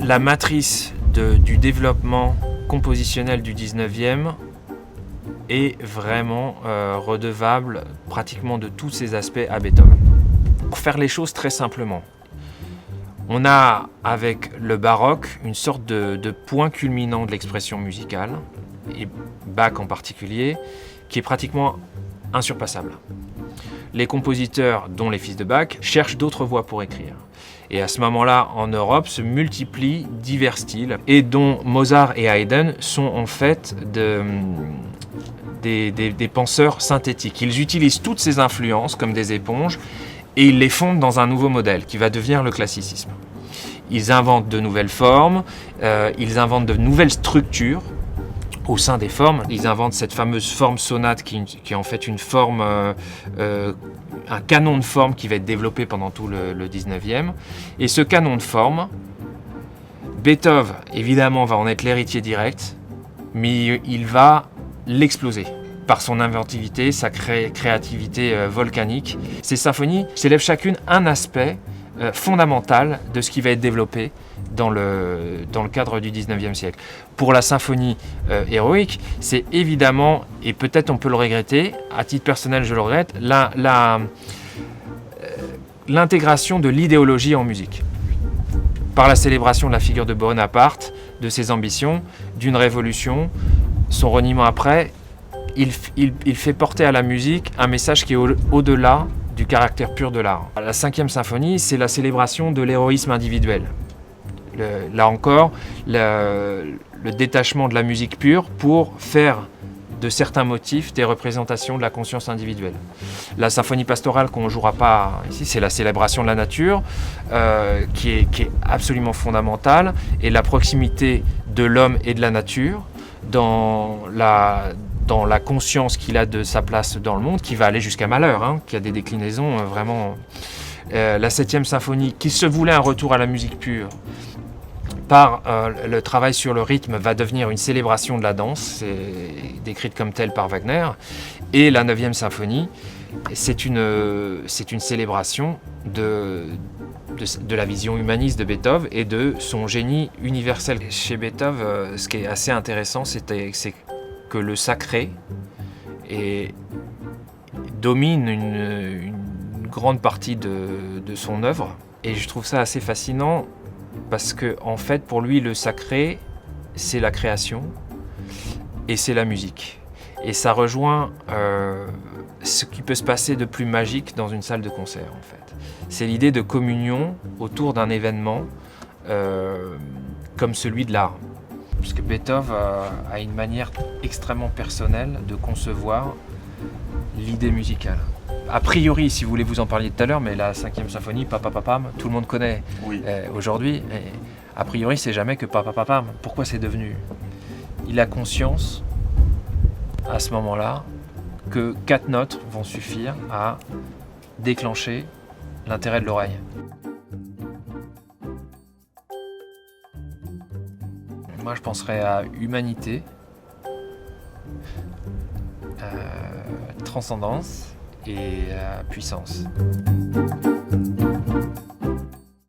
la matrice du développement compositionnel du 19e est vraiment redevable pratiquement de tous ses aspects à Beethoven. Pour faire les choses très simplement, on a avec le baroque une sorte de point culminant de l'expression musicale, et Bach en particulier, qui est pratiquement insurpassable. Les compositeurs, dont les fils de Bach, cherchent d'autres voies pour écrire. Et à ce moment-là, en Europe, se multiplient divers styles, et dont Mozart et Haydn sont en fait des penseurs synthétiques. Ils utilisent toutes ces influences comme des éponges, et ils les fondent dans un nouveau modèle qui va devenir le classicisme. Ils inventent de nouvelles formes, ils inventent de nouvelles structures au sein des formes. Ils inventent cette fameuse forme sonate qui est en fait une forme, un canon de forme qui va être développé pendant tout le 19e. Et ce canon de forme, Beethoven évidemment va en être l'héritier direct, mais il va l'exploser par son inventivité, sa créativité volcanique. Ces symphonies s'élèvent chacune un aspect fondamental de ce qui va être développé dans le cadre du 19e siècle. Pour la symphonie héroïque, c'est évidemment, et peut-être on peut le regretter, à titre personnel je le regrette, l'intégration de l'idéologie en musique. Par la célébration de la figure de Bonaparte, de ses ambitions, d'une révolution, son reniement après, il fait porter à la musique un message qui est au-delà du caractère pur de l'art. La 5e symphonie, c'est la célébration de l'héroïsme individuel. Là encore, le détachement de la musique pure pour faire de certains motifs des représentations de la conscience individuelle. La symphonie pastorale qu'on ne jouera pas ici, c'est la célébration de la nature, qui est absolument fondamentale, et la proximité de l'homme et de la nature dans la conscience qu'il a de sa place dans le monde, qui va aller jusqu'à Malheur, qui a des déclinaisons vraiment... la 7e symphonie, qui se voulait un retour à la musique pure, par le travail sur le rythme, va devenir une célébration de la danse, c'est décrite comme telle par Wagner. Et la 9e symphonie, c'est une célébration de la vision humaniste de Beethoven et de son génie universel. Chez Beethoven, ce qui est assez intéressant, c'est que le sacré domine une grande partie de son œuvre. Et je trouve ça assez fascinant parce que, en fait, pour lui, le sacré, c'est la création et c'est la musique. Et ça rejoint ce qui peut se passer de plus magique dans une salle de concert, en fait. C'est l'idée de communion autour d'un événement comme celui de l'art. Parce que Beethoven a une manière extrêmement personnelle de concevoir l'idée musicale. A priori, si vous voulez, vous en parliez tout à l'heure, mais la 5e symphonie, Papapapam, tout le monde connaît aujourd'hui. A priori, c'est jamais que Papapapam. Pourquoi c'est devenu? Il a conscience, à ce moment-là, que 4 notes vont suffire à déclencher l'intérêt de l'oreille. Moi, je penserais à humanité, transcendance et puissance.